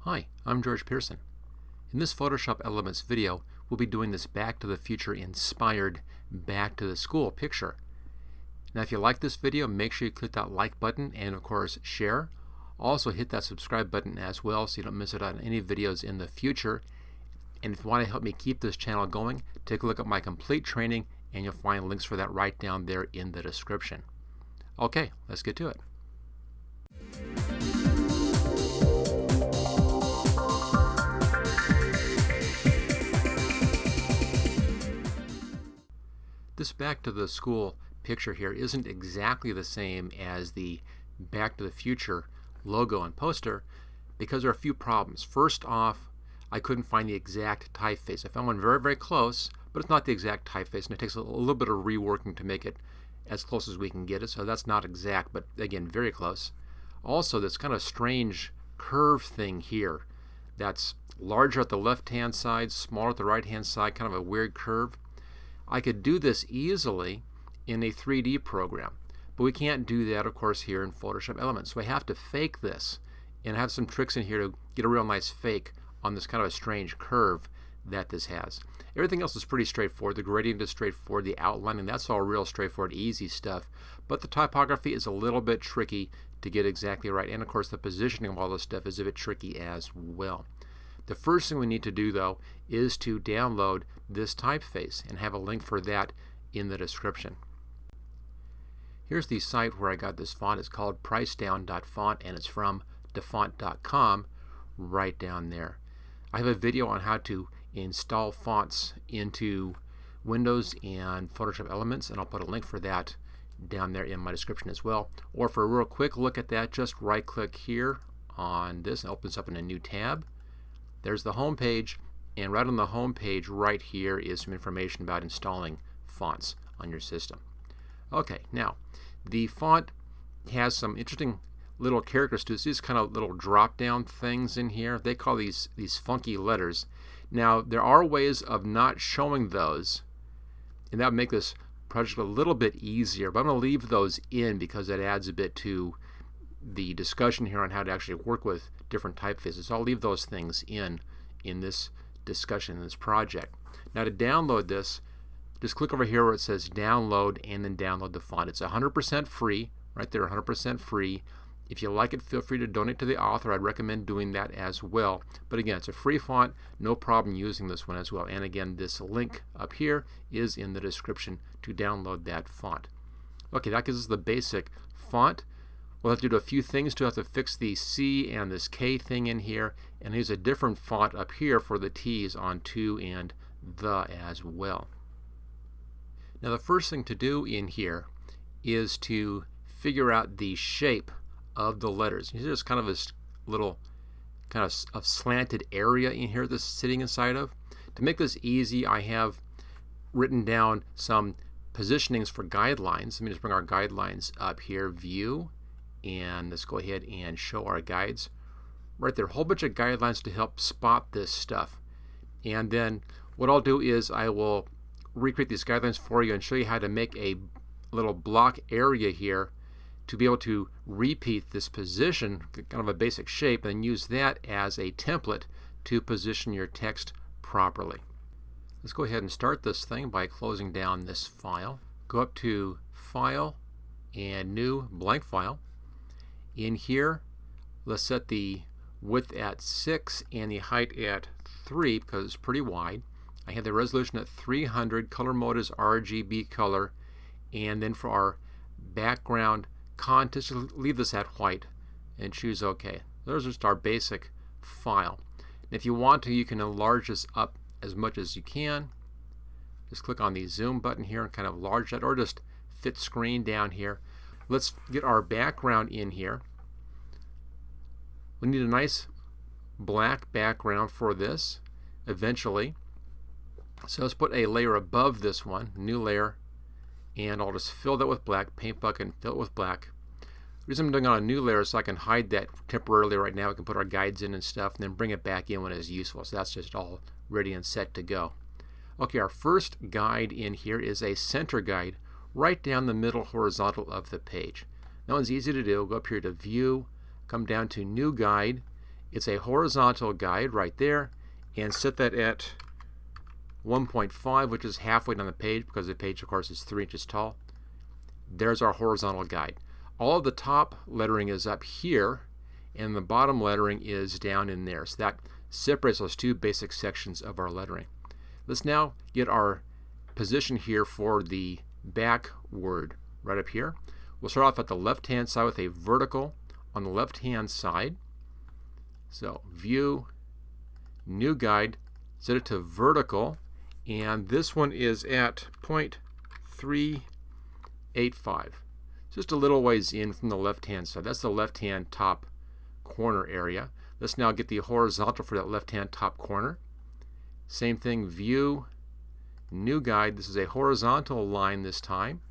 Hi, I'm George Pearson. In this Photoshop Elements video, we'll be doing this Back to the Future inspired Back to the School picture. Now if you like this video, make sure you click that like button and of course share. Also hit that subscribe button as well so you don't miss out on any videos in the future. And if you want to help me keep this channel going, take a look at my complete training and you'll find links for that right down there in the description. Okay, let's get to it. This Back to the School picture here isn't exactly the same as the Back to the Future logo and poster because there are a few problems. First off, I couldn't find the exact typeface. I found one very, very close, but it's not the exact typeface, and it takes a little bit of reworking to make it as close as we can get it, so that's not exact, but again, very close. Also, this kind of strange curve thing here that's larger at the left-hand side, smaller at the right-hand side, kind of a weird curve. I could do this easily in a 3D program, but we can't do that, of course, here in Photoshop Elements. So I have to fake this, and I have some tricks in here to get a real nice fake on this kind of a strange curve that this has. Everything else is pretty straightforward. The gradient is straightforward. The outlining, that's all real straightforward, easy stuff. But the typography is a little bit tricky to get exactly right. And of course, the positioning of all this stuff is a bit tricky as well. The first thing we need to do, though, is to download this typeface and have a link for that in the description. Here's the site where I got this font. It's called pricedown.font and it's from dafont.com right down there. I have a video on how to install fonts into Windows and Photoshop Elements, and I'll put a link for that down there in my description as well. Or for a real quick look at that, just right click here on this and it opens up in a new tab. There's the home page, and right on the home page right here is some information about installing fonts on your system. Okay, now the font has some interesting little characteristics. These kind of little drop down things in here. They call these funky letters. Now there are ways of not showing those, and that would make this project a little bit easier, but I'm going to leave those in because it adds a bit to the discussion here on how to actually work with different typefaces. So I'll leave those things in this discussion, in this project. Now to download this, just click over here where it says download and then download the font. It's 100% free, right there, 100% free. If you like it, feel free to donate to the author. I'd recommend doing that as well. But again, it's a free font, no problem using this one as well. And again, this link up here is in the description to download that font. Okay, that gives us the basic font. We'll have to do a few things to have to fix the C and this K thing in here, and here's a different font up here for the T's on to and the as well. Now the first thing to do in here is to figure out the shape of the letters. There's kind of this little kind of slanted area in here that's sitting inside of. To make this easy, I have written down some positionings for guidelines. Let me just bring our guidelines up here, view, and let's go ahead and show our guides. Right there, a whole bunch of guidelines to help spot this stuff. And then what I'll do is I will recreate these guidelines for you and show you how to make a little block area here to be able to repeat this position, kind of a basic shape, and use that as a template to position your text properly. Let's go ahead and start this thing by closing down this file. Go up to File and New Blank File. In here, let's set the width at 6 and the height at 3 because it's pretty wide. I have the resolution at 300. Color mode is RGB color. And then for our background content, leave this at white and choose OK. There's just our basic file. And if you want to, you can enlarge this up as much as you can. Just click on the zoom button here and kind of enlarge that, or just fit screen down here. Let's get our background in here. We need a nice black background for this eventually. So let's put a layer above this one, new layer, and I'll just fill that with black, paint bucket, and fill it with black. The reason I'm doing it on a new layer is so I can hide that temporarily right now. We can put our guides in and stuff and then bring it back in when it's useful. So that's just all ready and set to go. Okay, our first guide in here is a center guide right down the middle horizontal of the page. That one's easy to do. Go up here to View, come down to New Guide, It's a horizontal guide right there, and set that at 1.5, which is halfway down the page, because the page, of course, is 3 inches tall. There's our horizontal guide. All of the top lettering is up here, and the bottom lettering is down in there. So that separates those two basic sections of our lettering. Let's now get our position here for the back word right up here. We'll start off at the left-hand side with a vertical on the left-hand side. So View, New Guide, set it to vertical, and this one is at 0.385. Just a little ways in from the left-hand side. That's the left-hand top corner area. Let's now get the horizontal for that left-hand top corner. Same thing, View, New Guide. This is a horizontal line this time,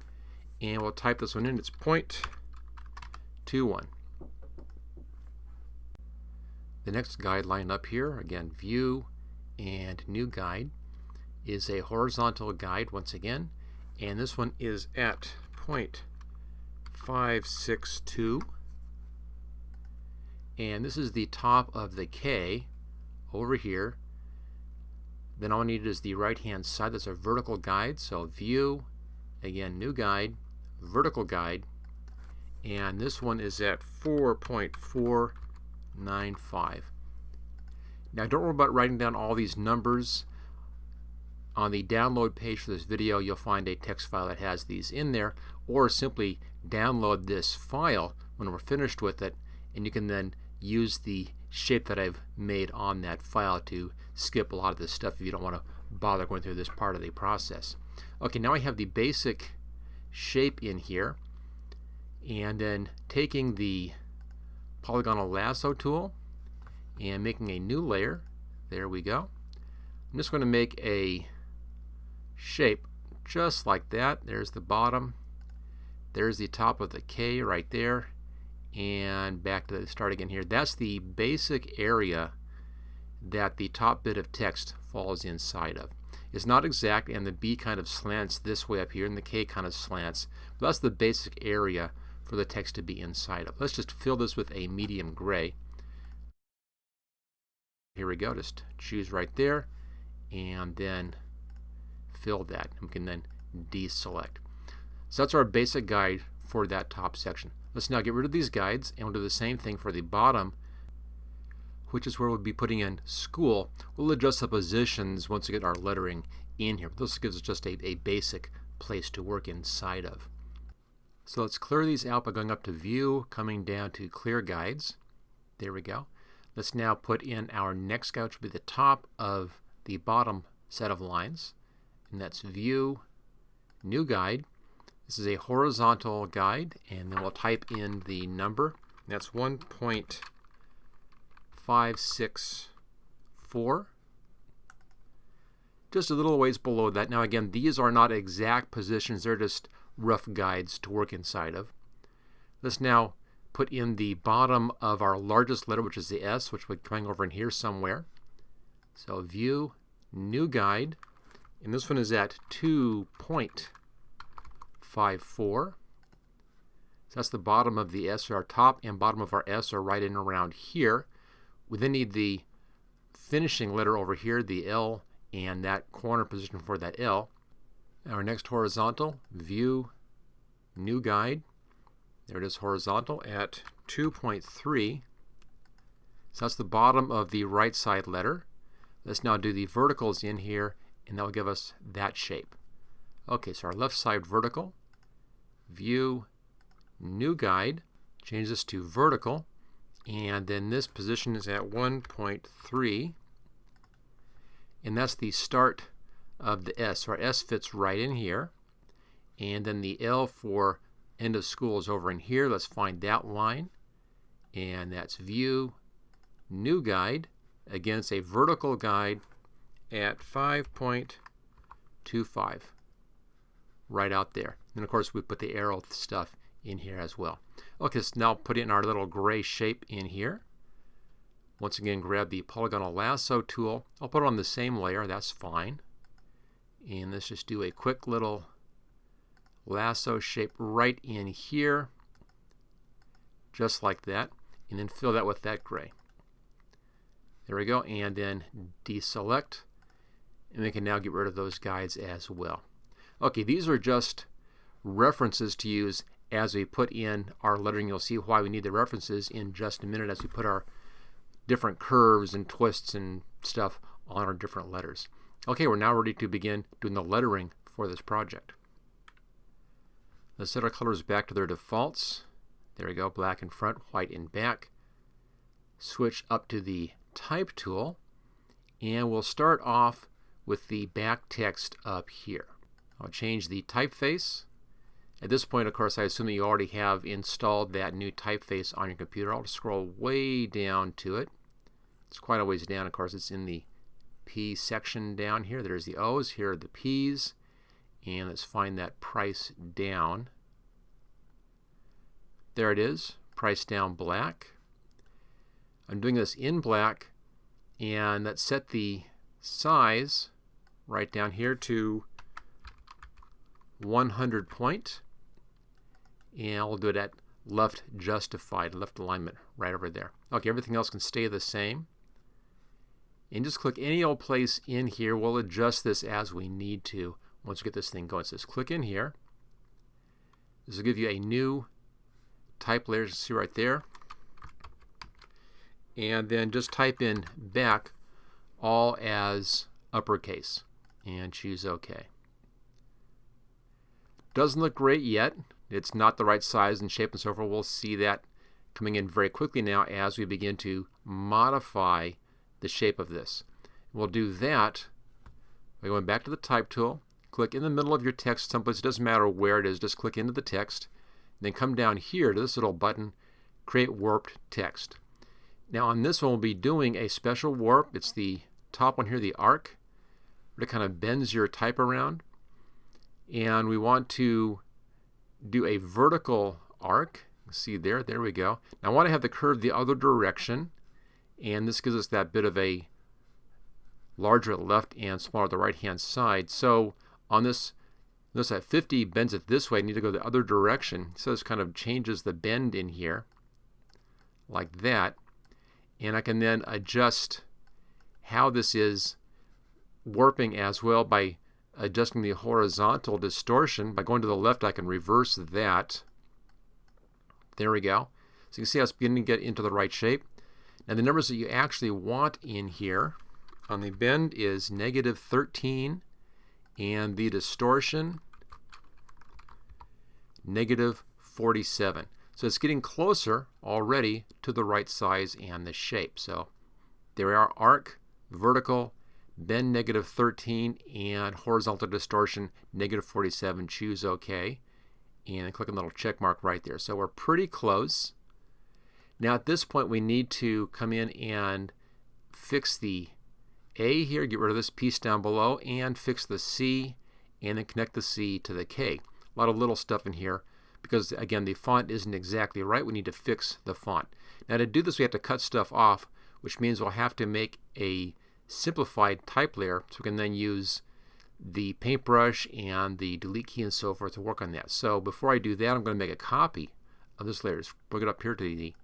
and we'll type this one in. It's 0.21. The next guideline up here, again, View and New Guide, is a horizontal guide once again, and this one is at 0.562, and this is the top of the K over here. Then all I need is the right hand side. That's a vertical guide, so View, again, New Guide, vertical guide, and this one is at 4.495. Now don't worry about writing down all these numbers. On the download page for this video, you'll find a text file that has these in there, or simply download this file when we're finished with it, and you can then use the shape that I've made on that file to skip a lot of this stuff if you don't want to bother going through this part of the process. Okay, now I have the basic shape in here, and then taking the polygonal lasso tool and making a new layer. There we go. I'm just going to make a shape just like that. There's the bottom, there's the top of the K right there, and back to the start again here. That's the basic area that the top bit of text falls inside of. It's not exact, and the B kind of slants this way up here, and the K kind of slants, but that's the basic area for the text to be inside of. Let's just fill this with a medium gray. Here we go, just choose right there, and then fill that. We can then deselect. So that's our basic guide for that top section. Let's now get rid of these guides, and we'll do the same thing for the bottom, which is where we'll be putting in school. We'll adjust the positions once we get our lettering in here. This gives us just a basic place to work inside of. So let's clear these out by going up to View, coming down to Clear Guides. There we go. Let's now put in our next guide, which will be the top of the bottom set of lines, and that's View, New Guide. This is a horizontal guide, and then we'll type in the number. That's 1.564. Just a little ways below that. Now again, these are not exact positions, they're just rough guides to work inside of. Let's now put in the bottom of our largest letter, which is the S, which will be coming over in here somewhere. So View, New Guide, and this one is at 2.54. So that's the bottom of the S. So our top and bottom of our S are right in around here. We then need the finishing letter over here, the L, and that corner position for that L. Our next horizontal, View, New Guide. There it is, horizontal at 2.3. So that's the bottom of the right side letter. Let's now do the verticals in here, and that will give us that shape. Okay, so our left side vertical, View, New Guide, change this to vertical, and then this position is at 1.3, and that's the start of the S. So our S fits right in here, and then the L for end of school is over in here. Let's find that line, and that's View, New Guide. Again, it's a vertical guide at 5.25, right out there. And of course, we put the arrow stuff in here as well. Okay, so now put in our little gray shape in here. Once again, grab the polygonal lasso tool. I'll put it on the same layer, that's fine. And let's just do a quick little lasso shape right in here, just like that, and then fill that with that gray. There we go, and then deselect, and we can now get rid of those guides as well. Okay, these are just references to use as we put in our lettering. You'll see why we need the references in just a minute as we put our different curves and twists and stuff on our different letters. Okay, we're now ready to begin doing the lettering for this project. Let's set our colors back to their defaults. There we go, black in front, white in back. Switch up to the Type tool, and we'll start off with the back text up here. I'll change the typeface. At this point, of course, I assume that you already have installed that new typeface on your computer. I'll just scroll way down to it. It's quite a ways down. Of course, it's in the P section down here. There's the O's. Here are the P's. And let's find that price down. There it is, price down black. I'm doing this in black, and let's set the size right down here to 100 point, and I'll do it at left justified, left alignment right over there. Okay, everything else can stay the same, and just click any old place in here. We'll adjust this as we need to once we get this thing going. So just click in here. This will give you a new type layer, you see right there. And then just type in back all as uppercase and choose OK. Doesn't look great yet. It's not the right size and shape and so forth. We'll see that coming in very quickly now as we begin to modify the shape of this. We'll do that by going back to the Type tool. Click in the middle of your text someplace. It doesn't matter where it is. Just click into the text. And then come down here to this little button, Create Warped Text. Now on this one we'll be doing a special warp. It's the top one here, the arc. It kind of bends your type around. And we want to do a vertical arc. See there we go. Now I want to have the curve the other direction. And this gives us that bit of a larger at the left and smaller at the right hand side. So on this, notice that 50 bends it this way. I need to go the other direction. So this kind of changes the bend in here like that. And I can then adjust how this is warping as well by adjusting the horizontal distortion. By going to the left, I can reverse that. There we go. So you can see how it's beginning to get into the right shape. Now the numbers that you actually want in here on the bend is -13, and the distortion -47. So it's getting closer already to the right size and the shape. So there we are, arc, vertical, bend -13, and horizontal distortion -47. Choose OK, and click on the little check mark right there. So we're pretty close. Now at this point we need to come in and fix the A here, get rid of this piece down below, and fix the C, and then connect the C to the K. A lot of little stuff in here because, again, the font isn't exactly right. We need to fix the font. Now to do this we have to cut stuff off, which means we'll have to make a simplified type layer so we can then use the paintbrush and the delete key and so forth to work on that. So before I do that, I'm going to make a copy of this layer. Just bring it up here to the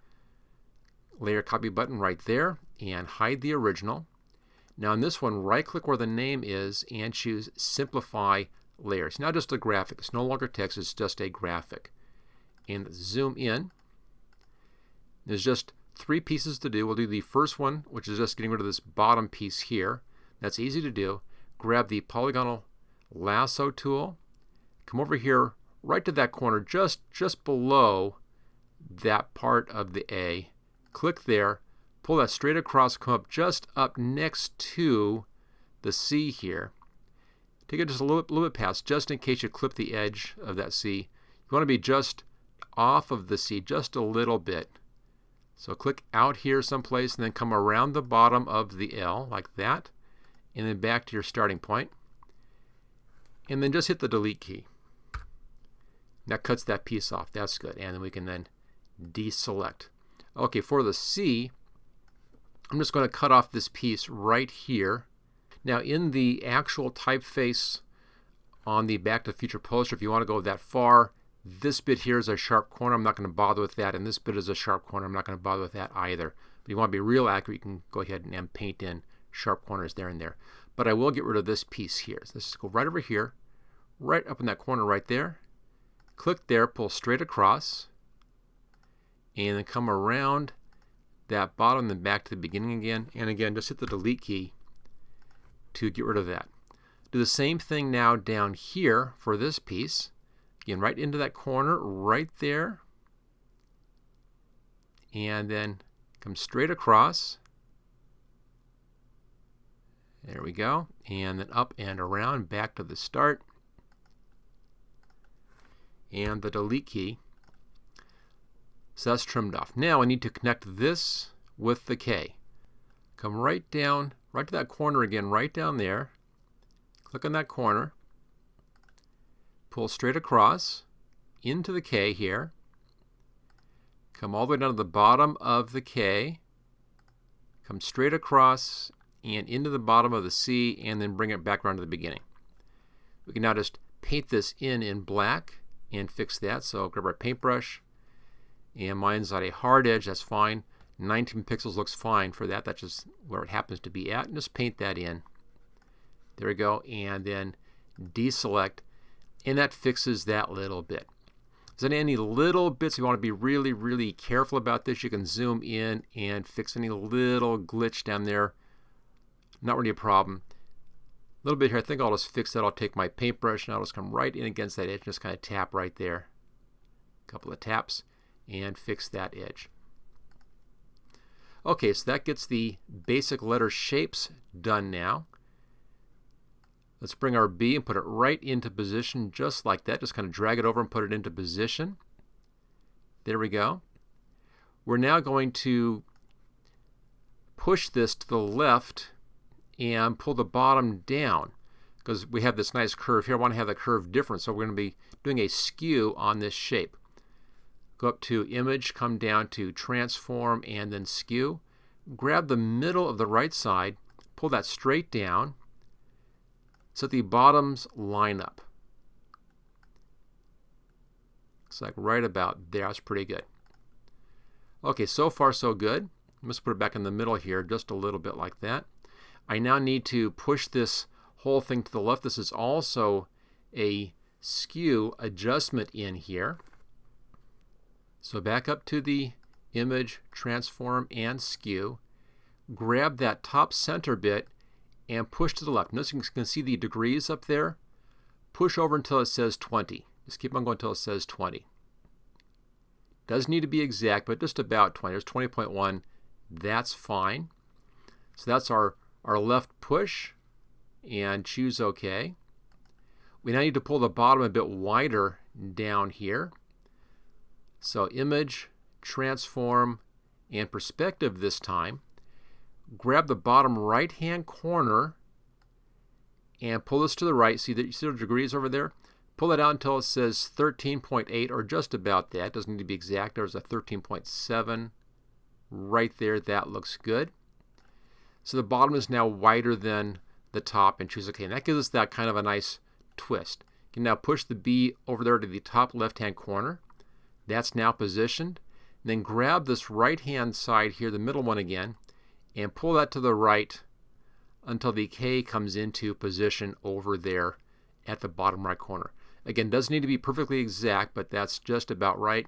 layer copy button right there and hide the original. Now in this one, right click where the name is and choose Simplify Layers. Now just a graphic. It's no longer text, it's just a graphic. And zoom in. There's just 3 pieces to do. We'll do the first one, which is just getting rid of this bottom piece here. That's easy to do. Grab the polygonal lasso tool. Come over here right to that corner just below that part of the A. Click there. Pull that straight across, come up just up next to the C here. Take it just a little bit past, just in case you clip the edge of that C. You want to be just off of the C, just a little bit. So click out here someplace and then come around the bottom of the L like that, and then back to your starting point. And then just hit the delete key. That cuts that piece off. That's good. And then we can then deselect. Okay, for the C, I'm just going to cut off this piece right here. Now in the actual typeface on the Back to the Future poster, if you want to go that far, this bit here is a sharp corner. I'm not going to bother with that. And this bit is a sharp corner. I'm not going to bother with that either. If you want to be real accurate, you can go ahead and paint in sharp corners there and there. But I will get rid of this piece here. So let's just go right over here, right up in that corner right there. Click there, pull straight across, and then come around that bottom, then back to the beginning again. And again, just hit the delete key to get rid of that. Do the same thing now down here for this piece. Again, right into that corner, right there. And then come straight across. There we go. And then up and around, back to the start. And the delete key. So that's trimmed off. Now I need to connect this with the K. Come right down, right to that corner again, right down there. Click on that corner. Pull straight across into the K here. Come all the way down to the bottom of the K. Come straight across and into the bottom of the C, and then bring it back around to the beginning. We can now just paint this in black and fix that. So grab our paintbrush, and mine's at a hard edge. That's fine. 19 pixels looks fine for that. That's just where it happens to be at. And just paint that in. There we go. And then deselect, and that fixes that little bit. If there's any little bits you want to be really, really careful about this, you can zoom in and fix any little glitch down there. Not really a problem. A little bit here. I think I'll just fix that. I'll take my paintbrush and I'll just come right in against that edge and just kind of tap right there. A couple of taps and fix that edge. Okay, so that gets the basic letter shapes done now. Let's bring our B and put it right into position just like that. Just kind of drag it over and put it into position. There we go. We're now going to push this to the left and pull the bottom down because we have this nice curve here. I want to have the curve different, so we're going to be doing a skew on this shape. Go up to Image, come down to Transform, and then Skew. Grab the middle of the right side, pull that straight down so that the bottoms line up. Looks like right about there. That's pretty good. Okay, so far so good. Let's put it back in the middle here, just a little bit like that. I now need to push this whole thing to the left. This is also a skew adjustment in here. So back up to the Image, Transform, and Skew. Grab that top center bit and push to the left. Notice you can see the degrees up there. Push over until it says 20. Just keep on going until it says 20. Doesn't need to be exact, but just about 20. There's 20.1. That's fine. So that's our left push, and choose OK. We now need to pull the bottom a bit wider down here. So Image, Transform, and Perspective this time. Grab the bottom right-hand corner and pull this to the right. See the degrees over there? Pull it out until it says 13.8 or just about that. Doesn't need to be exact. There's a 13.7 right there. That looks good. So the bottom is now wider than the top, and choose OK. And that gives us that kind of a nice twist. You can now push the B over there to the top left-hand corner. That's now positioned. And then grab this right-hand side here, the middle one again, and pull that to the right until the K comes into position over there at the bottom right corner. Again, doesn't need to be perfectly exact, but that's just about right.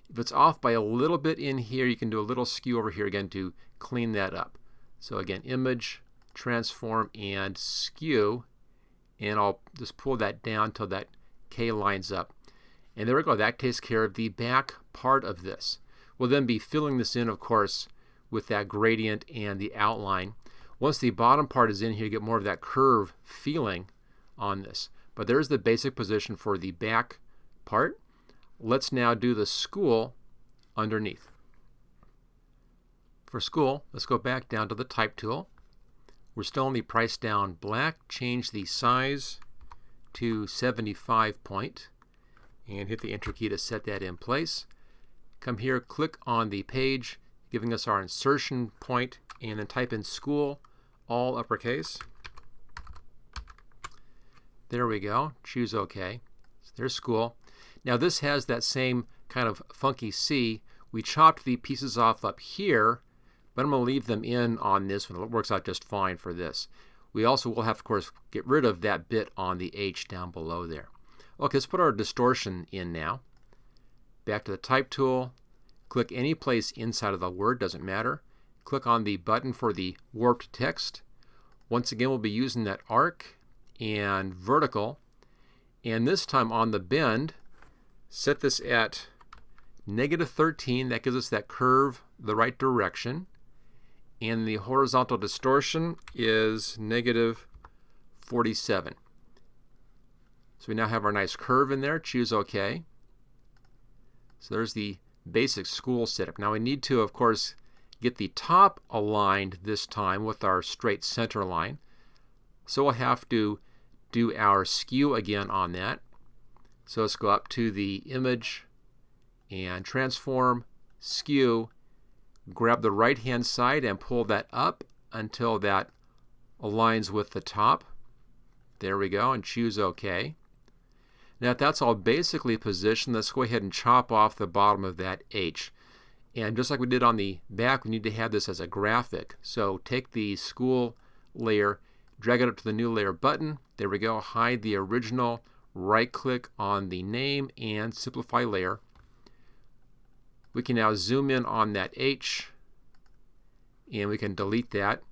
If it's off by a little bit in here, you can do a little skew over here again to clean that up. So again, Image, Transform, and Skew, and I'll just pull that down until that K lines up. And there we go. That takes care of the back part of this. We'll then be filling this in, of course, with that gradient and the outline. Once the bottom part is in here, you get more of that curve feeling on this. But there's the basic position for the back part. Let's now do the school underneath. For school, let's go back down to the Type tool. We're still on the price down black. Change the size to 75 point and hit the Enter key to set that in place. Come here, click on the page, giving us our insertion point, and then type in school, all uppercase. There we go. Choose OK. So there's school. Now this has that same kind of funky C. We chopped the pieces off up here, but I'm going to leave them in on this one. It works out just fine for this. We also will have, of course, get rid of that bit on the H down below there. Okay, let's put our distortion in now. Back to the Type tool. Click any place inside of the word, doesn't matter. Click on the button for the warped text. Once again, we'll be using that arc and vertical. And this time on the bend, set this at -13. That gives us that curve the right direction. And the horizontal distortion is -47. So we now have our nice curve in there. Choose OK. So there's the basic school setup. Now we need to, of course, get the top aligned this time with our straight center line. So we'll have to do our skew again on that. So let's go up to the image and transform, skew, grab the right hand side and pull that up until that aligns with the top. There we go, and choose OK. Now that's all basically positioned. Let's go ahead and chop off the bottom of that H. And just like we did on the back, we need to have this as a graphic. So take the school layer, drag it up to the new layer button. There we go. Hide the original. Right click on the name and simplify layer. We can now zoom in on that H and we can delete that.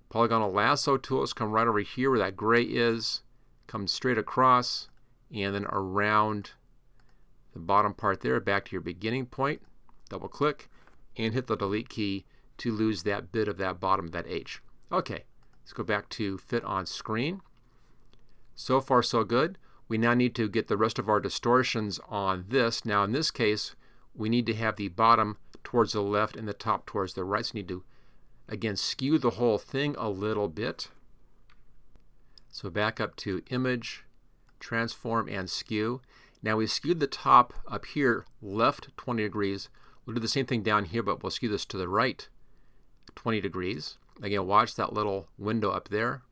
Polygonal lasso tools come right over here where that gray is. Come straight across and then around the bottom part there back to your beginning point. Double click and hit the delete key to lose that bit of that bottom of that H. Okay, let's go back to fit on screen. So far so good. We now need to get the rest of our distortions on this. Now in this case we need to have the bottom towards the left and the top towards the right. So we need to again skew the whole thing a little bit. So back up to image, transform and skew. Now we skewed the top up here left 20 degrees. We'll do the same thing down here, but we'll skew this to the right 20 degrees. Again, watch that little window up there.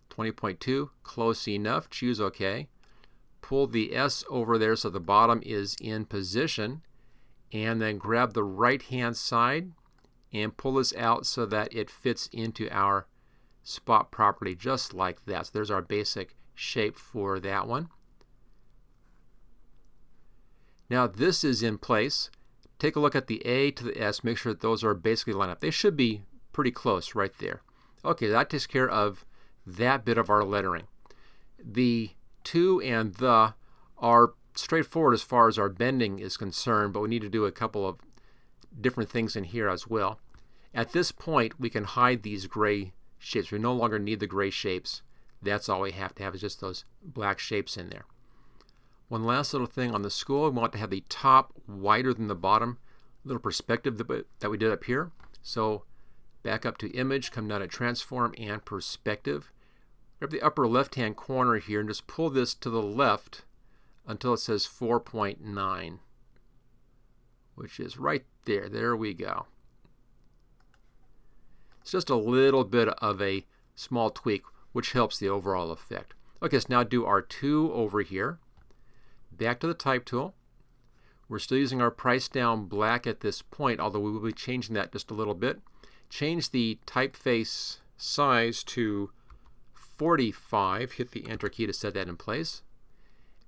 20.2, close enough. Choose OK. Pull the S over there so the bottom is in position. And then grab the right hand side and pull this out so that it fits into our spot properly just like that. So there's our basic shape for that one. Now this is in place. Take a look at the A to the S. Make sure that those are basically lined up. They should be pretty close right there. Okay, that takes care of that bit of our lettering. The to and the are straightforward as far as our bending is concerned, but we need to do a couple of different things in here as well. At this point, we can hide these gray shapes. We no longer need the gray shapes. That's all we have to have is just those black shapes in there. One last little thing on the school, we want to have the top wider than the bottom. Little perspective that we did up here. So back up to image, come down to transform and perspective. Grab the upper left hand corner here and just pull this to the left until it says 4.9, which is right there. There we go. It's just a little bit of a small tweak which helps the overall effect. Okay, let's now do our 2 over here. Back to the Type tool. We're still using our price down black at this point, although we will be changing that just a little bit. Change the typeface size to 45. Hit the Enter key to set that in place.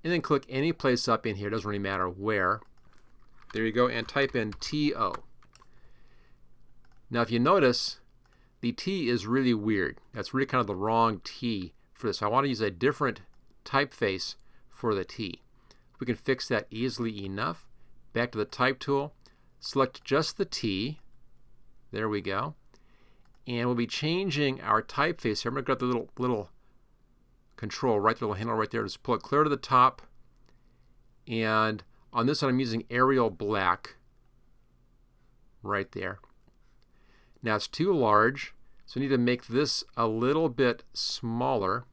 And then click any place up in here. Doesn't really matter where. There you go, and type in TO. Now if you notice, the T is really weird. That's really kind of the wrong T for this. I want to use a different typeface for the T. We can fix that easily enough. Back to the Type tool, select just the T. There we go. And we'll be changing our typeface here. I'm going to grab the little control, right, the little handle right there. Just pull it clear to the top. And on this one, I'm using Arial Black right there. Now it's too large, so we need to make this a little bit smaller.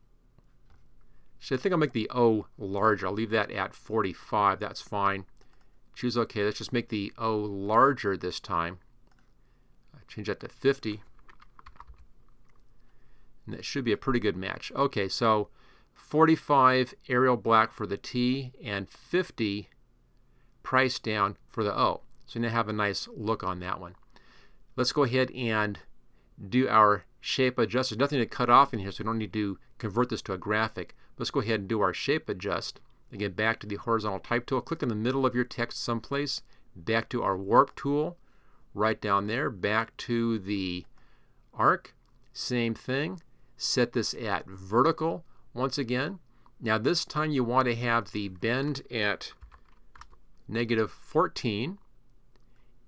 So I think I'll make the O larger. I'll leave that at 45. That's fine. Choose OK. Let's just make the O larger this time. Change that to 50. And that should be a pretty good match. Okay, so 45 Arial Black for the T and 50 price down for the O. So now have a nice look on that one. Let's go ahead and do our shape adjust. There's nothing to cut off in here, so we don't need to convert this to a graphic. Let's go ahead and do our shape adjust. Again, back to the horizontal type tool. Click in the middle of your text someplace. Back to our warp tool, right down there. Back to the arc. Same thing. Set this at vertical once again. Now this time you want to have the bend at -14,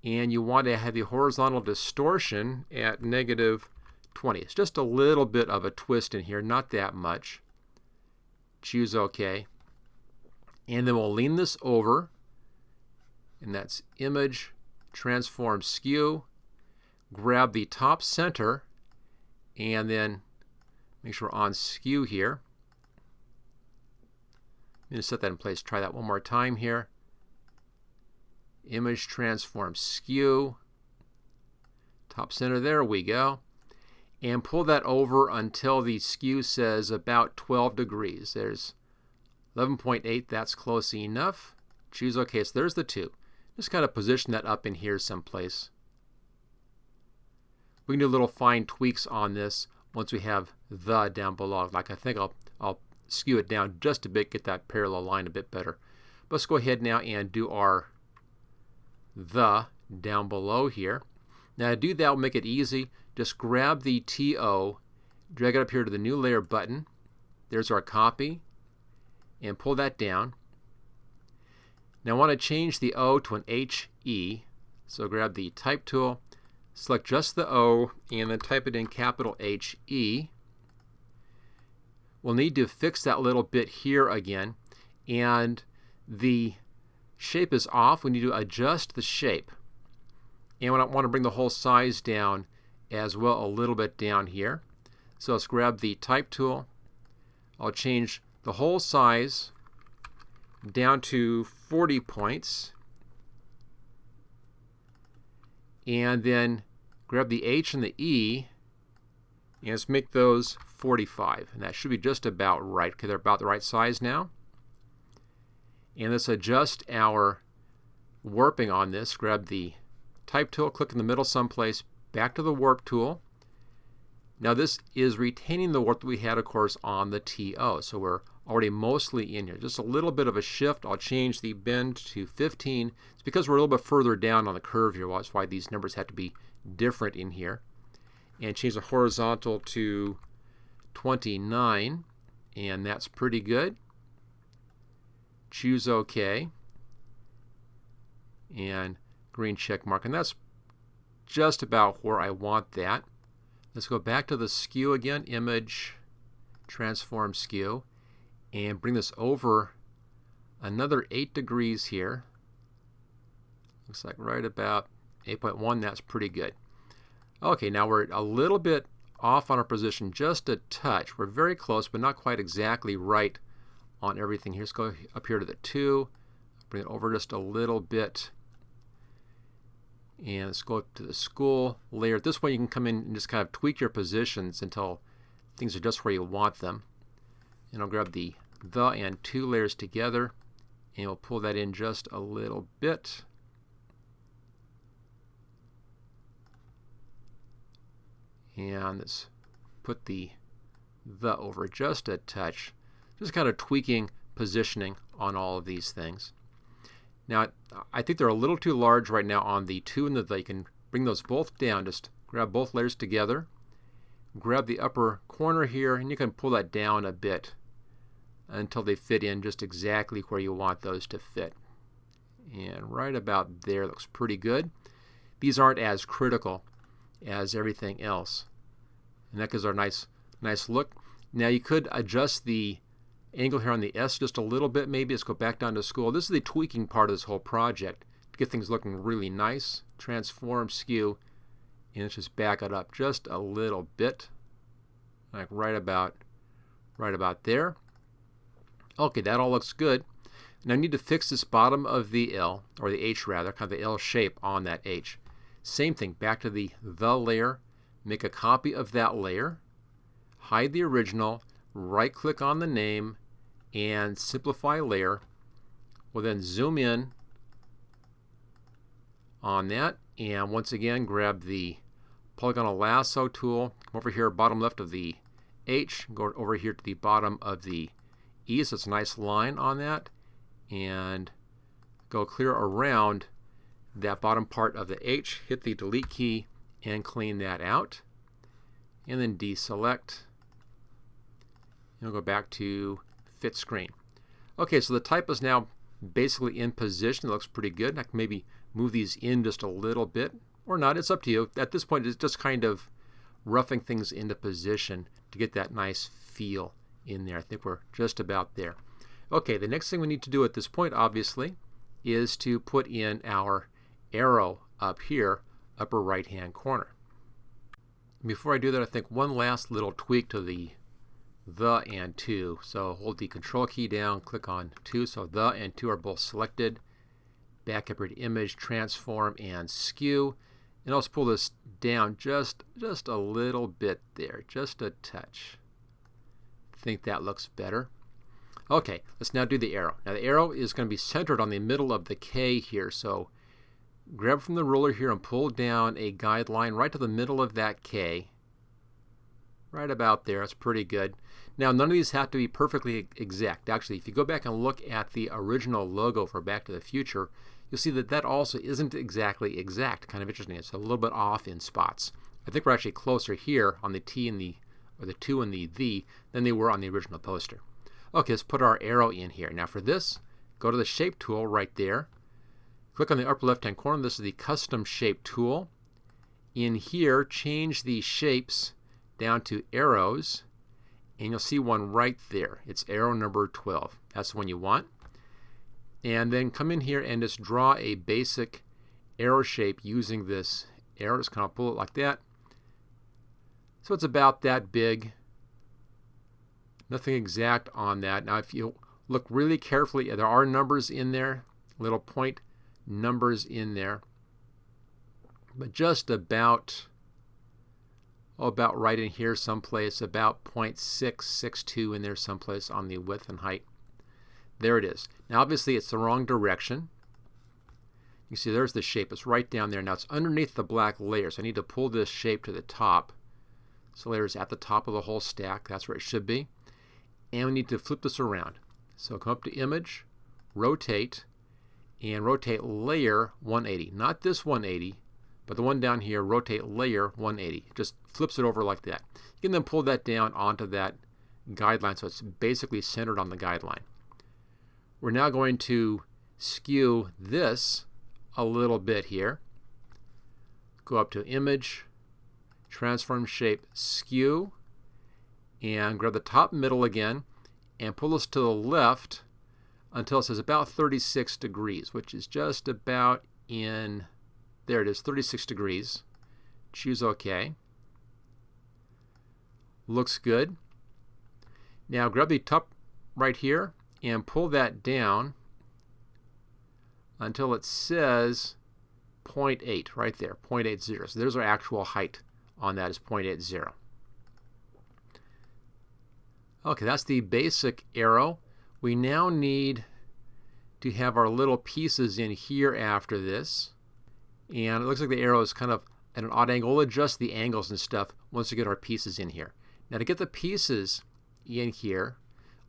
and you want to have the horizontal distortion at -20. It's just a little bit of a twist in here, not that much. Choose OK. And then we'll lean this over, and that's Image, Transform, Skew. Grab the top center, and then make sure we're on Skew here. I'm going to set that in place. Try that one more time here. Image, Transform, Skew. Top center, there we go. And pull that over until the skew says about 12 degrees. There's 11.8, that's close enough. Choose OK, so there's the 2. Just kind of position that up in here someplace. We can do little fine tweaks on this once we have the down below. Like I think I'll skew it down just a bit, get that parallel line a bit better. But let's go ahead now and do our the down below here. Now to do that, we'll make it easy. Just grab the TO, drag it up here to the new layer button. There's our copy, and pull that down. Now I want to change the O to an HE, so grab the type tool, select just the O, and then type it in capital HE. We'll need to fix that little bit here again, and the shape is off. We need to adjust the shape. And I want to bring the whole size down as well, a little bit down here. So let's grab the type tool. I'll change the whole size down to 40 points. And then grab the H and the E, and let's make those 45. And that should be just about right, because they're about the right size now. And let's adjust our warping on this. Grab the type tool, click in the middle someplace, back to the warp tool. Now this is retaining the warp that we had, of course, on the TO. So we're already mostly in here. Just a little bit of a shift. I'll change the bend to 15. It's because we're a little bit further down on the curve here. That's why these numbers have to be different in here. And change the horizontal to 29. And that's pretty good. Choose OK. And green check mark. And that's just about where I want that. Let's go back to the skew again. Image, Transform, Skew. And bring this over another 8 degrees here. Looks like right about 8.1. That's pretty good. Okay, now we're a little bit off on our position, just a touch. We're very close, but not quite exactly right on everything. Here's go up here to the 2. Bring it over just a little bit. And let's go up to the school layer. At this point, you can come in and just kind of tweak your positions until things are just where you want them. And I'll grab the and 2 layers together, and we'll pull that in just a little bit. And let's put the over just a touch. Just kind of tweaking positioning on all of these things. Now, I think they're a little too large right now on the 2 and the You can bring those both down. Just grab both layers together. Grab the upper corner here, and you can pull that down a bit until they fit in just exactly where you want those to fit. And right about there looks pretty good. These aren't as critical as everything else. And that gives our nice look. Now you could adjust the angle here on the S just a little bit maybe. Let's go back down to school. This is the tweaking part of this whole project to get things looking really nice. Transform, Skew, and let's just back it up just a little bit, like right about there. Okay, that all looks good. Now I need to fix this bottom of the L, or the H rather, kind of the L shape on that H. Same thing, back to the layer, make a copy of that layer, hide the original, right click on the name, and simplify layer. We'll then zoom in on that, And once again, grab the polygonal lasso tool, come over here, bottom left of the H, go over here to the bottom of the E, so it's a nice line on that, and go clear around that bottom part of the H, hit the delete key, and clean that out. And then deselect. And we'll go back to fit screen. Okay, so the type is now basically in position. It looks pretty good. I can maybe move these in just a little bit, or not. It's up to you. At this point, it's just kind of roughing things into position to get that nice feel in there. I think we're just about there. Okay, the next thing we need to do at this point, obviously, is to put in our arrow up here, upper right hand corner. Before I do that, I think one last little tweak to the and to. So hold the control key down, click on to, so the and to are both selected. Back up your image, transform, and skew. And I'll just pull this down just a little bit there, just a touch. I think that looks better. Okay, let's now do the arrow. Now the arrow is going to be centered on the middle of the K here, so grab from the ruler here and pull down a guideline right to the middle of that K. Right about there. That's pretty good. Now, none of these have to be perfectly exact. Actually, if you go back and look at the original logo for Back to the Future, you'll see that that also isn't exactly exact. Kind of interesting. It's a little bit off in spots. I think we're actually closer here on the T and the, or the 2 and the than they were on the original poster. Okay, let's put our arrow in here. Now for this, go to the Shape tool right there. Click on the upper left-hand corner. This is the Custom Shape tool. In here, change the shapes down to arrows, and you'll see one right there. It's arrow number 12. That's the one you want. And then come in here and just draw a basic arrow shape using this arrow. Just kind of pull it like that. So it's about that big. Nothing exact on that. Now if you look really carefully, there are numbers in there, little point numbers in there, but just about right in here someplace, about 0.662 in there someplace on the width and height. There it is. Now obviously it's the wrong direction. You see there's the shape. It's right down there. Now it's underneath the black layer, so I need to pull this shape to the top. So layer is at the top of the whole stack. That's where it should be. And we need to flip this around. So come up to Image, Rotate, and rotate Layer 180. Not this 180, but the one down here, rotate Layer 180. Just flips it over like that. You can then pull that down onto that guideline so it's basically centered on the guideline. We're now going to skew this a little bit here. Go up to Image, Transform Shape, Skew, and grab the top middle again and pull this to the left until it says about 36 degrees, which is just about in, there it is, 36 degrees. Choose OK. Looks good. Now grab the top right here and pull that down until it says 0.8 right there, 0.80. So there's our actual height on that is 0.80. Okay, that's the basic arrow. We now need to have our little pieces in here after this. And it looks like the arrow is kind of at an odd angle. We'll adjust the angles and stuff once we get our pieces in here. Now to get the pieces in here,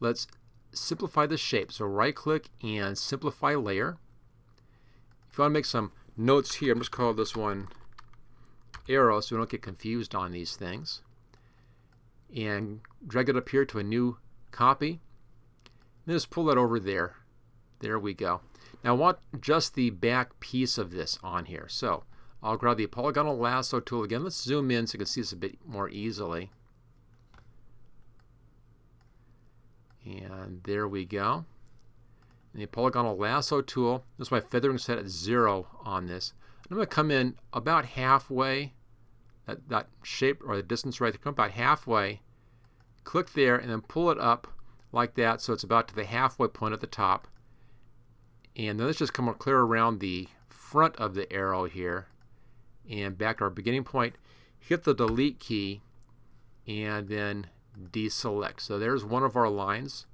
let's simplify the shape. So right click and simplify layer. If you want to make some notes here, I'm just call this one arrow so we don't get confused on these things. And drag it up here to a new copy. Then just pull that over there. There we go. Now I want just the back piece of this on here. So I'll grab the polygonal lasso tool again. Let's zoom in so you can see this a bit more easily. And there we go. And the polygonal lasso tool, this is my feathering set at 0 on this. I'm going to come in about halfway, that shape or the distance right there, come about halfway, click there, and then pull it up like that so it's about to the halfway point at the top. And then let's just come clear around the front of the arrow here and back to our beginning point. Hit the delete key and then deselect. So there's one of our lines.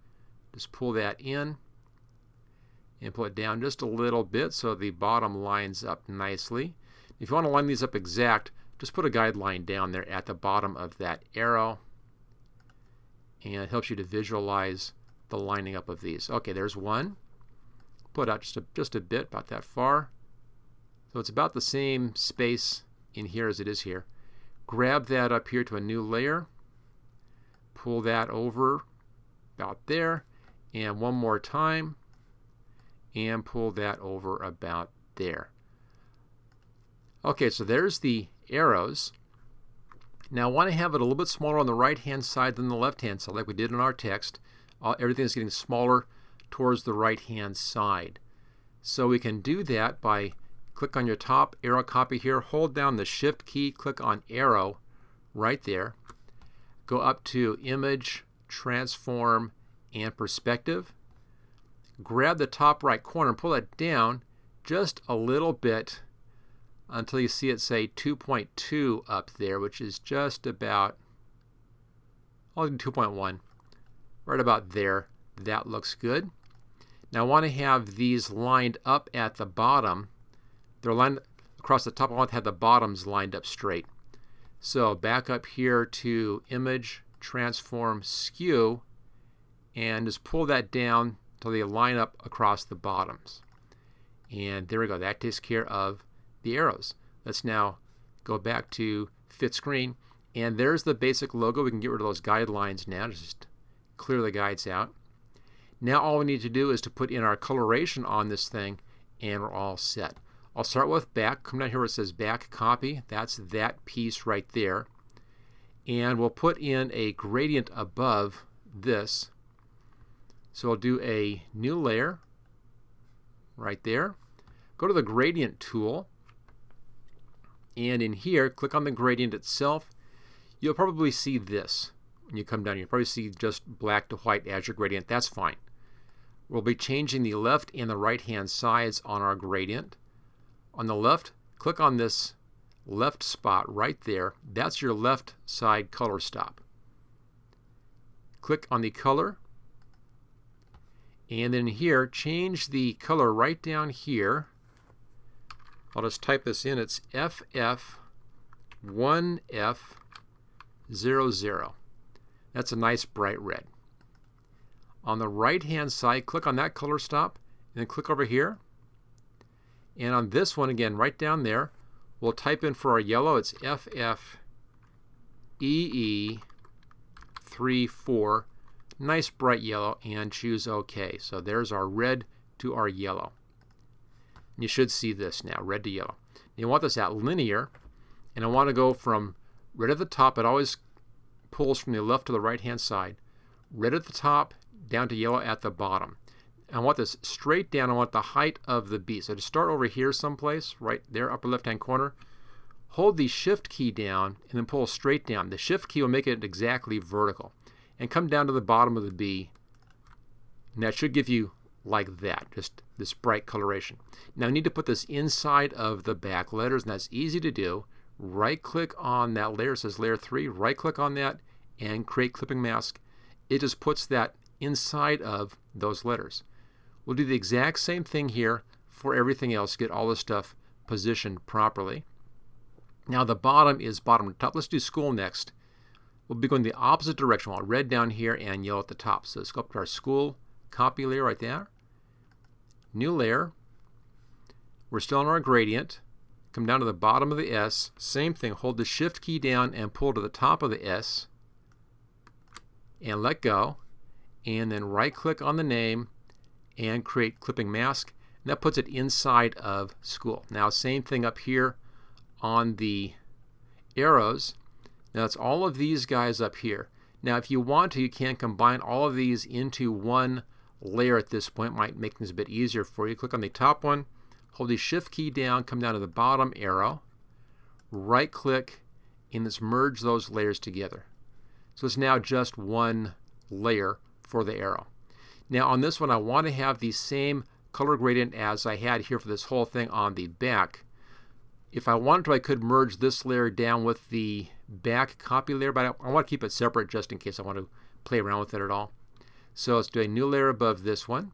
Just pull that in and pull it down just a little bit so the bottom lines up nicely. If you want to line these up exact, just put a guideline down there at the bottom of that arrow, and it helps you to visualize the lining up of these. Okay, there's one. Put out just a bit, about that far. So it's about the same space in here as it is here. Grab that up here to a new layer. Pull that over about there, and one more time, and pull that over about there. Okay, so there's the arrows. Now I want to have it a little bit smaller on the right hand side than the left hand side, like we did in our text. Everything is getting smaller towards the right hand side. So we can do that by click on your top arrow copy here, hold down the shift key, click on arrow right there, go up to image, transform, and perspective. Grab the top right corner and pull it down just a little bit until you see it say 2.2 up there, which is just about, I'll do 2.1, right about there. That looks good. Now I want to have these lined up at the bottom. They're lined across the top. I want to have the bottoms lined up straight. So back up here to image, transform, skew, and just pull that down until they line up across the bottoms. And there we go. That takes care of the arrows. Let's now go back to fit screen, and there's the basic logo. We can get rid of those guidelines now. Just clear the guides out. Now all we need to do is to put in our coloration on this thing, and we're all set. I'll start with back. Come down here where it says back copy. That's that piece right there. And we'll put in a gradient above this. So I'll do a new layer right there. Go to the gradient tool, and in here click on the gradient itself. You'll probably see this when you come down here. You'll probably see just black to white as your gradient. That's fine. We'll be changing the left and the right hand sides on our gradient. On the left, click on this left spot right there. That's your left side color stop. Click on the color, and then here change the color right down here. I'll just type this in. It's FF1F00. That's a nice bright red. On the right hand side, click on that color stop, and then click over here. And on this one, again, right down there, we'll type in for our yellow. It's FFEE34. Nice bright yellow, and choose OK. So there's our red to our yellow. You should see this now, red to yellow. You want this at linear, and I want to go from red at the top. It always pulls from the left to the right hand side. Red at the top, down to yellow at the bottom. I want this straight down. I want the height of the B. So to start over here someplace, right there, upper left hand corner, hold the shift key down and then pull straight down. The shift key will make it exactly vertical. And come down to the bottom of the B. And that should give you like that, just this bright coloration. Now I need to put this inside of the back letters, and that's easy to do. Right click on that layer, it says layer 3, right click on that and create clipping mask. It just puts that inside of those letters. We'll do the exact same thing here for everything else, get all the stuff positioned properly. Now the bottom is bottom to top. Let's do school next. We'll be going the opposite direction. We'll red down here and yellow at the top. So let's go up to our school copy layer right there. New layer. We're still on our gradient. Come down to the bottom of the S. Same thing. Hold the shift key down and pull to the top of the S. And let go. And then right click on the name and create clipping mask. And that puts it inside of school. Now same thing up here on the arrows. Now it's all of these guys up here. Now if you want to, you can combine all of these into one layer at this point. Might make things a bit easier for you. Click on the top one, hold the shift key down, come down to the bottom arrow, right click, and let's merge those layers together. So it's now just one layer for the arrow. Now on this one I want to have the same color gradient as I had here for this whole thing on the back. If I wanted to, I could merge this layer down with the back copy layer, but I want to keep it separate just in case I want to play around with it at all. So let's do a new layer above this one,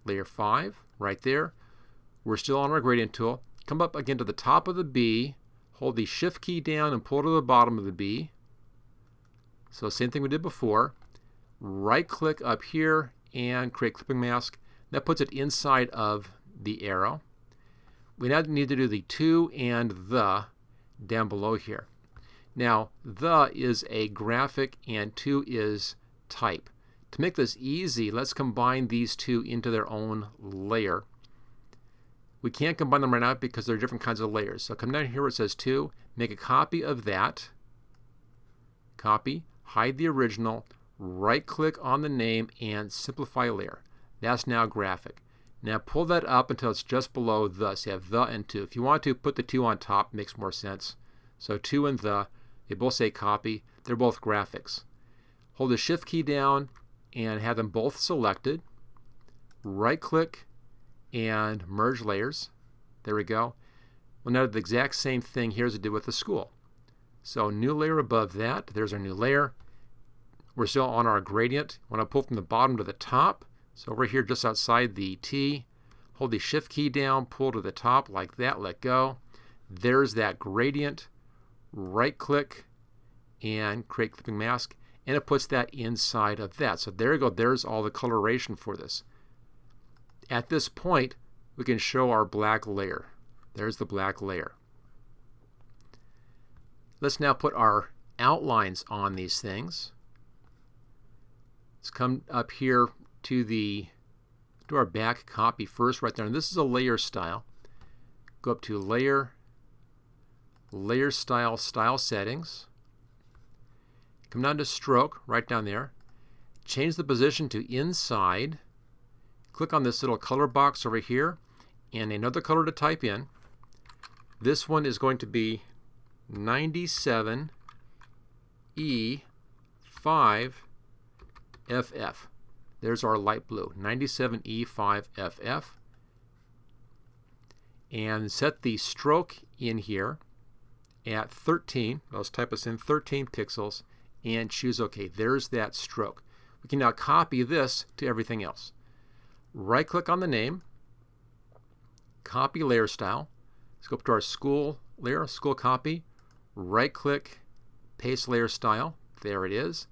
layer 5, right there. We're still on our gradient tool, come up again to the top of the B, hold the Shift key down and pull to the bottom of the B. So same thing we did before. Right click up here and create clipping mask. That puts it inside of the arrow. We now need to do the to and the down below here. Now, the is a graphic and to is type. To make this easy, let's combine these two into their own layer. We can't combine them right now because they're different kinds of layers. So come down here where it says to, make a copy of that. Copy, hide the original, right click on the name and simplify layer. That's now graphic. Now pull that up until it's just below the. So you have the and to. If you want to, put the to on top, makes more sense. So to and the, they both say copy. They're both graphics. Hold the Shift key down and have them both selected. Right click and merge layers. There we go. We'll now do the exact same thing here as we did with the school. So new layer above that. There's our new layer. We're still on our gradient. I want to pull from the bottom to the top. So over here just outside the T, hold the Shift key down, pull to the top like that, let go. There's that gradient. Right click and create clipping mask, and it puts that inside of that. So there you go. There's all the coloration for this. At this point, we can show our black layer. There's the black layer. Let's now put our outlines on these things. Let's come up here to our back copy first right there. And this is a layer style. Go up to layer, layer style, style settings. Come down to stroke right down there. Change the position to inside. Click on this little color box over here and another color to type in. This one is going to be 97E5FF. There's our light blue, 97E5FF. And set the stroke in here at 13. Let's type us in 13 pixels and choose OK. There's that stroke. We can now copy this to everything else. Right click on the name, copy layer style. Let's go up to our school layer, school copy. Right click, paste layer style. There it is.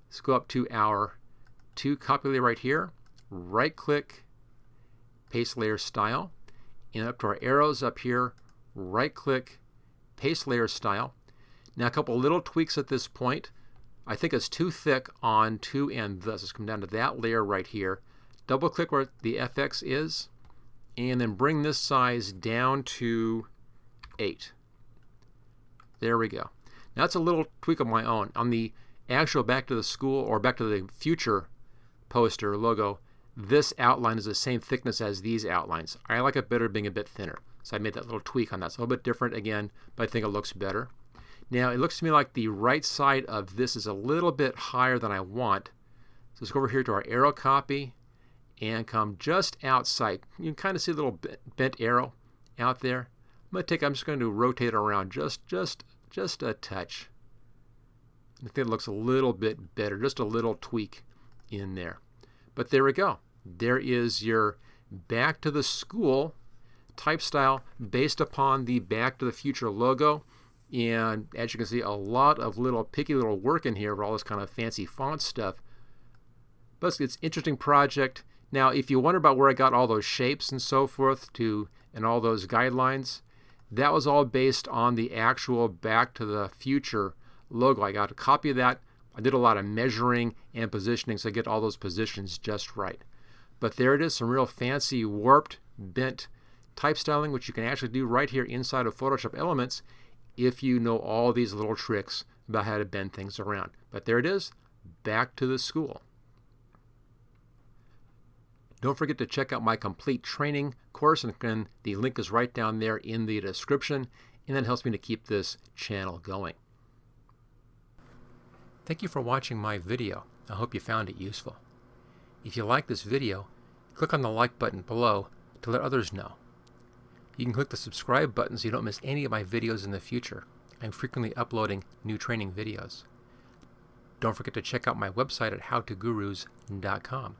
Let's go up to our to copy layer right here. Right click, paste layer style. And up to our arrows up here, right click, paste layer style. Now a couple little tweaks at this point. I think it's too thick on to and the. Let's come down to that layer right here. Double click where the FX is, and then bring this size down to 8. There we go. Now that's a little tweak of my own. On the actual Back to the School or Back to the Future poster logo, this outline is the same thickness as these outlines. I like it better being a bit thinner. So I made that little tweak on that. It's a little bit different again, but I think it looks better. Now it looks to me like the right side of this is a little bit higher than I want. So let's go over here to our arrow copy and come just outside. You can kind of see a little bent arrow out there. I'm just going to rotate it around just a touch. I think it looks a little bit better, just a little tweak in there. But there we go. There is your Back to the School type style based upon the Back to the Future logo. And as you can see, a lot of little picky little work in here for all this kind of fancy font stuff. But it's an interesting project. Now, if you wonder about where I got all those shapes and so forth and all those guidelines, that was all based on the actual Back to the Future logo. I got a copy of that. I did a lot of measuring and positioning so I get all those positions just right. But there it is, some real fancy warped, bent type styling, which you can actually do right here inside of Photoshop Elements if you know all these little tricks about how to bend things around. But there it is, Back to the School. Don't forget to check out my complete training course, and again, the link is right down there in the description, and that helps me to keep this channel going. Thank you for watching my video. I hope you found it useful. If you like this video, click on the like button below to let others know. You can click the subscribe button so you don't miss any of my videos in the future. I'm frequently uploading new training videos. Don't forget to check out my website at howtogurus.com.